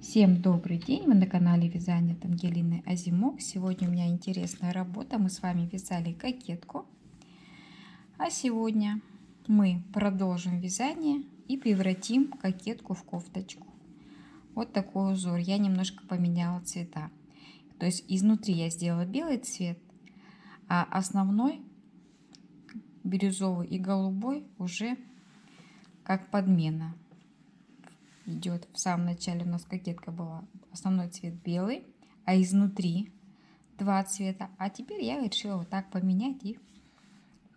Всем добрый день! Вы на канале Вязание от Ангелины Озимок. Сегодня у меня интересная работа. Мы с вами вязали кокетку. А сегодня мы продолжим вязание и превратим кокетку в кофточку. Вот такой узор. Я немножко поменяла цвета. То есть изнутри я сделала белый цвет, а основной бирюзовый и голубой уже как подмена идет. В самом начале у нас кокетка была основной цвет белый, а изнутри два цвета. А теперь я решила вот так поменять, и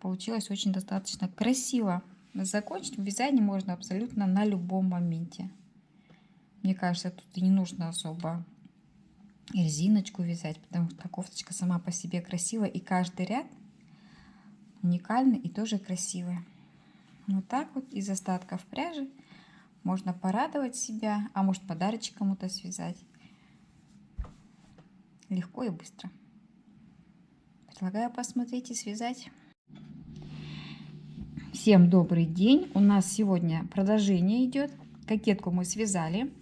получилось очень достаточно красиво. Закончить вязание можно абсолютно на любом моменте. Мне кажется, тут и не нужно особо резиночку вязать, потому что кофточка сама по себе красивая, и каждый ряд уникальный и тоже красивый. Вот так вот из остатков пряжи можно порадовать себя, а может подарочек кому-то связать. Легко и быстро. Предлагаю посмотреть и связать. Всем добрый день! У нас сегодня продолжение идет. Кокетку мы связали.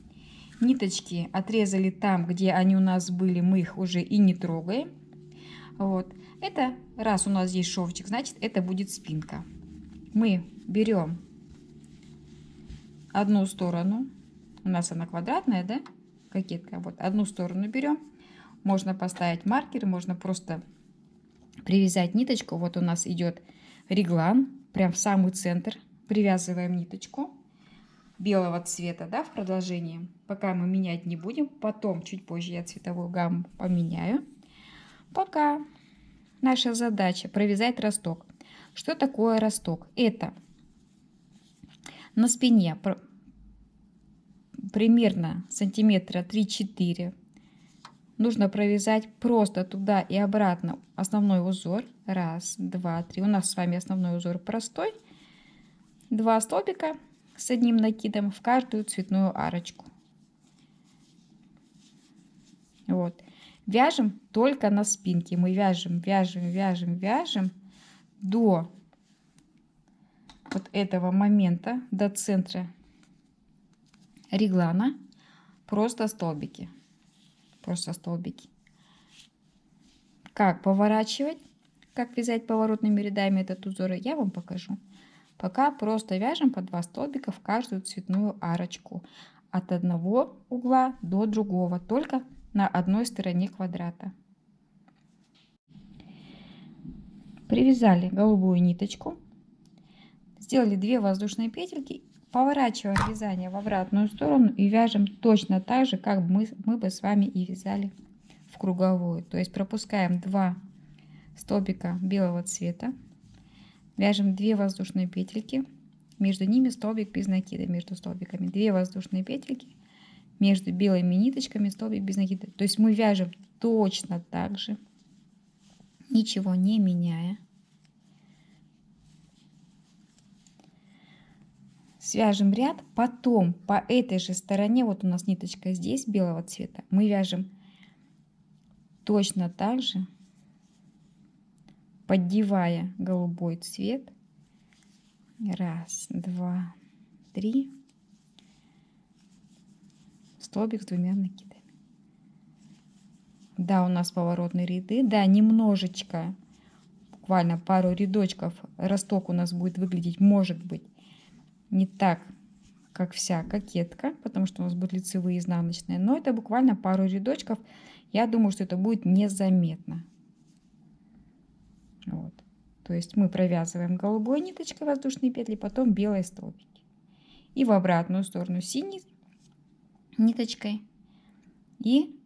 Ниточки отрезали там, где они у нас были, мы их уже и не трогаем. Вот. Это, раз у нас здесь шовчик, значит это будет спинка. Мы берем одну сторону, у нас она квадратная, да, кокетка, вот одну сторону берем, можно поставить маркер, можно просто привязать ниточку. Вот у нас идет реглан, прям в самый центр привязываем ниточку белого цвета, да, в продолжении. Пока мы менять не будем, потом чуть позже я цветовую гамму поменяю. Пока наша задача провязать росток. Что такое росток? Это на спине примерно сантиметра 3-4 нужно провязать просто туда и обратно основной узор. Раз, два, три. У нас с вами основной узор простой. 2 столбика с одним накидом в каждую цветную арочку. Вот. Вяжем только на спинке. Мы вяжем до вот этого момента, до центра реглана. Просто столбики. Просто столбики. Как поворачивать, как вязать поворотными рядами этот узор, я вам покажу. Пока просто вяжем по 2 столбика в каждую цветную арочку. От одного угла до другого. Только на одной стороне квадрата. Привязали голубую ниточку. Сделали 2 воздушные петельки. Поворачиваем вязание в обратную сторону и вяжем точно так же, как мы бы с вами и вязали в круговую. То есть пропускаем 2 столбика белого цвета, вяжем 2 воздушные петельки, между ними столбик без накида, между столбиками 2 воздушные петельки, между белыми ниточками столбик без накида. То есть мы вяжем точно так же, ничего не меняя. Свяжем ряд, потом по этой же стороне, вот у нас ниточка здесь белого цвета, мы вяжем точно так же, поддевая голубой цвет. Раз, два, три. Столбик с 2 накидами. Да, у нас поворотные ряды, да, немножечко, буквально пару рядочков росток у нас будет выглядеть, может быть, не так, как вся кокетка, потому что у нас будут лицевые и изнаночные, но это буквально пару рядочков. Я думаю, что это будет незаметно. Вот. То есть мы провязываем голубой ниточкой воздушные петли, потом белые столбики. И в обратную сторону синей ниточкой. И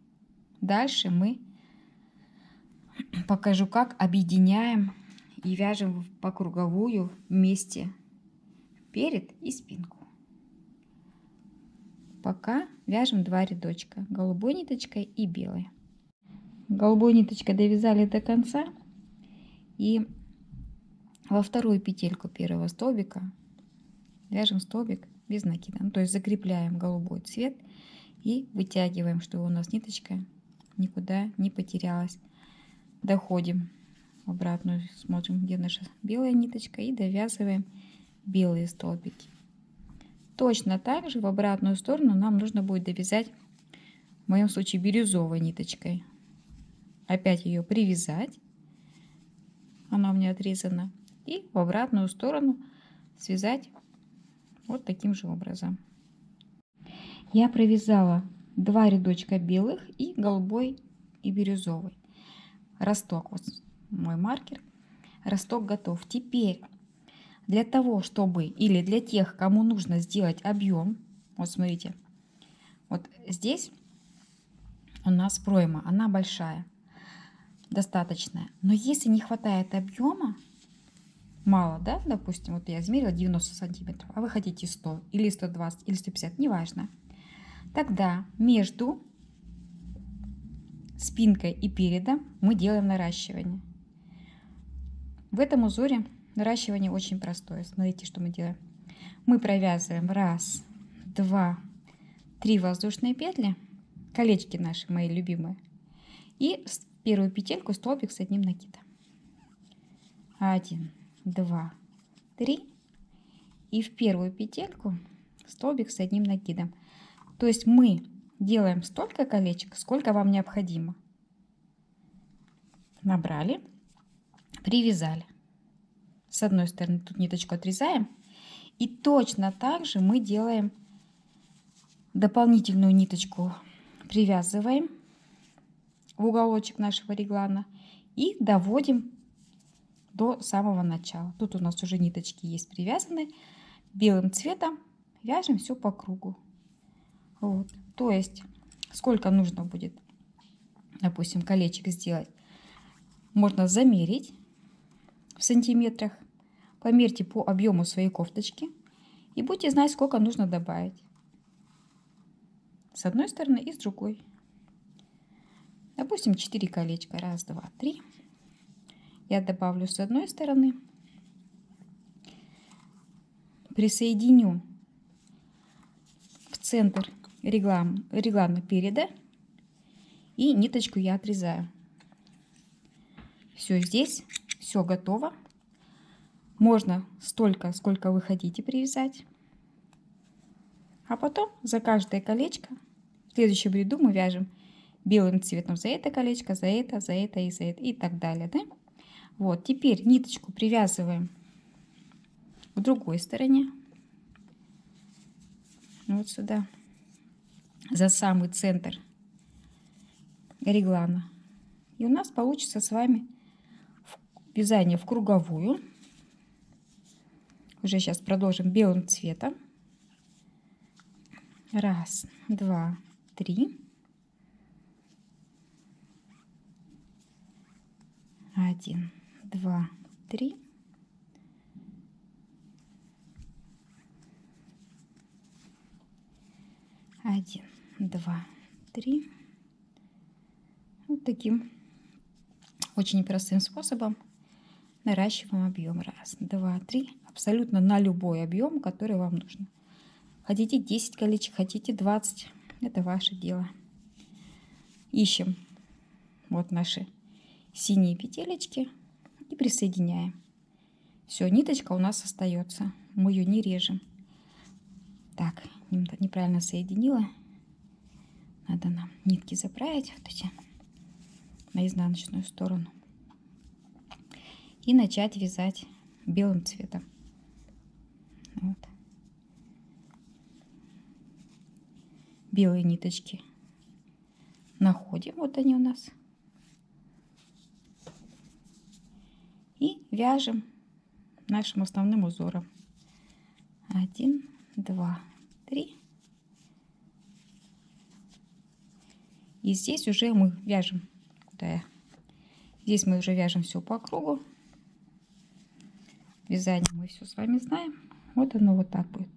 дальше мы покажу, как объединяем и вяжем по круговую вместе перед и спинку. Пока вяжем 2 рядочка голубой ниточкой и белой. Голубой ниточкой довязали до конца, и во вторую петельку первого столбика вяжем столбик без накида. Ну, то есть закрепляем голубой цвет и вытягиваем, чтобы у нас ниточка никуда не потерялась. Доходим в обратную, смотрим, где наша белая ниточка, и довязываем белые столбики. Точно так же в обратную сторону нам нужно будет довязать в моем случае бирюзовой ниточкой. Опять ее привязать. Она у меня отрезана. И в обратную сторону связать вот таким же образом. Я провязала 2 рядочка белых и голубой и бирюзовый. Росток, вот мой маркер, росток готов. Теперь для того, чтобы, или для тех, кому нужно сделать объем, вот смотрите, вот здесь у нас пройма, она большая, достаточная. Но если не хватает объема, мало, да, допустим, вот я измерила 90 сантиметров, а вы хотите 100 или 120 или 150, неважно, тогда между спинкой и передом мы делаем наращивание. В этом узоре наращивание очень простое. Смотрите, что мы делаем. Мы провязываем 1, 2, 3 воздушные петли, колечки наши, мои любимые, и в первую петельку столбик с одним накидом. 1, 2, 3, и в первую петельку столбик с одним накидом. То есть мы делаем столько колечек, сколько вам необходимо. Набрали, привязали. С одной стороны тут ниточку отрезаем. И точно так же мы делаем дополнительную ниточку, привязываем в уголочек нашего реглана и доводим до самого начала. Тут у нас уже ниточки есть привязаны. Белым цветом вяжем все по кругу. Вот. То есть сколько нужно будет, допустим, колечек сделать, можно замерить в сантиметрах. Померьте по объему своей кофточки и будете знать, сколько нужно добавить с одной стороны и с другой. Допустим, 4 колечка. 1, 2, 3. Я добавлю с одной стороны, присоединю в центр реглана переда и ниточку я отрезаю. Все, здесь все готово. Можно столько, сколько вы хотите привязать. А потом за каждое колечко в следующем ряду мы вяжем белым цветом за это колечко, за это и за это и так далее. Да? Вот, теперь ниточку привязываем к другой стороне. Вот сюда, за самый центр реглана. И у нас получится с вами вязание в круговую. Уже сейчас продолжим белым цветом. 1, 2, 3. 1, 2, 3. 1, 2, 3. Вот таким очень простым способом наращиваем объем. 1, 2, 3. Абсолютно на любой объем, который вам нужно. Хотите 10 колечек, хотите 20. Это ваше дело. Ищем вот наши синие петелечки и присоединяем. Все, ниточка у нас остается. Мы ее не режем. Так, неправильно соединила. Надо нам нитки заправить вот эти на изнаночную сторону. И начать вязать белым цветом. Вот. Белые ниточки находим. Вот они у нас. И вяжем нашим основным узором. 1, 2, 3. И здесь уже мы вяжем. Здесь мы уже вяжем все по кругу. Вязание мы все с вами знаем. Вот оно вот так будет.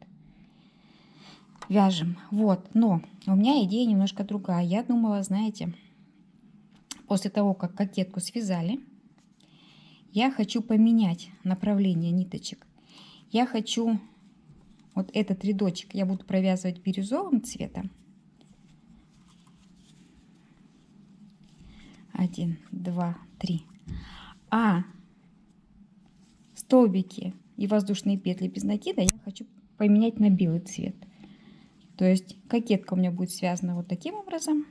Вяжем. Вот. Но у меня идея немножко другая. Я думала, знаете, после того, как кокетку связали, я хочу поменять направление ниточек. Я хочу вот этот рядочек я буду провязывать бирюзовым цветом. 1, 2, 3. А столбики и воздушные петли без накида я хочу поменять на белый цвет. То есть кокетка у меня будет связана вот таким образом.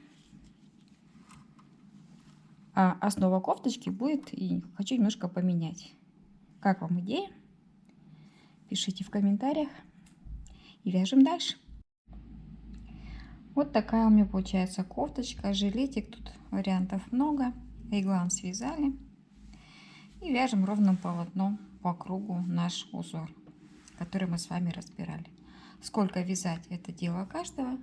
А основа кофточки будет, и хочу немножко поменять. Как вам идея? Пишите в комментариях и вяжем дальше. Вот такая у меня получается кофточка, жилетик. Тут вариантов много. Реглан связали. И вяжем ровным полотном по кругу наш узор, который мы с вами разбирали. Сколько вязать, это дело каждого.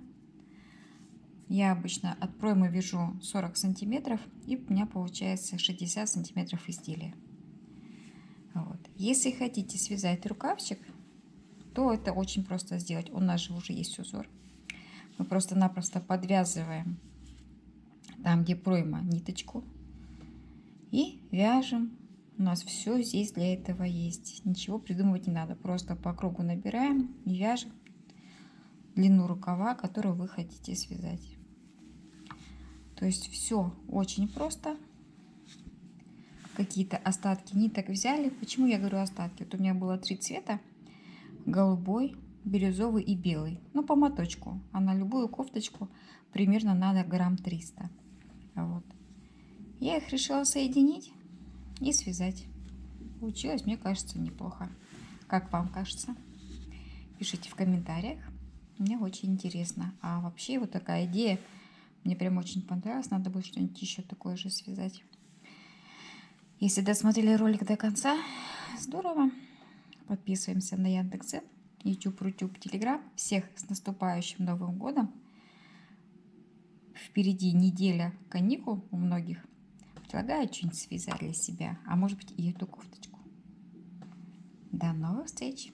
Я обычно от проймы вяжу 40 сантиметров, и у меня получается 60 сантиметров изделия. Вот. Если хотите связать рукавчик, то это очень просто сделать. У нас же уже есть узор. Мы просто-напросто подвязываем там, где пройма, ниточку и вяжем. У нас все здесь для этого есть. Ничего придумывать не надо. Просто по кругу набираем и вяжем длину рукава, которую вы хотите связать. То есть все очень просто. Какие-то остатки ниток взяли. Почему я говорю остатки? Вот у меня было 3 цвета. Голубой, бирюзовый и белый. Ну, по моточку. А на любую кофточку примерно надо грамм 300. Вот. Я их решила соединить и связать. Получилось, мне кажется, неплохо. Как вам кажется? Пишите в комментариях. Мне очень интересно. А вообще вот такая идея мне прям очень понравилась. Надо будет что-нибудь еще такое же связать. Если досмотрели ролик до конца, здорово. Подписываемся на Яндекс.Дзен, YouTube, Рутюб, Телеграм. Всех с наступающим Новым годом. Впереди неделя каникул у многих. Предлагаю что-нибудь связать для себя. А может быть и эту кофточку. До новых встреч!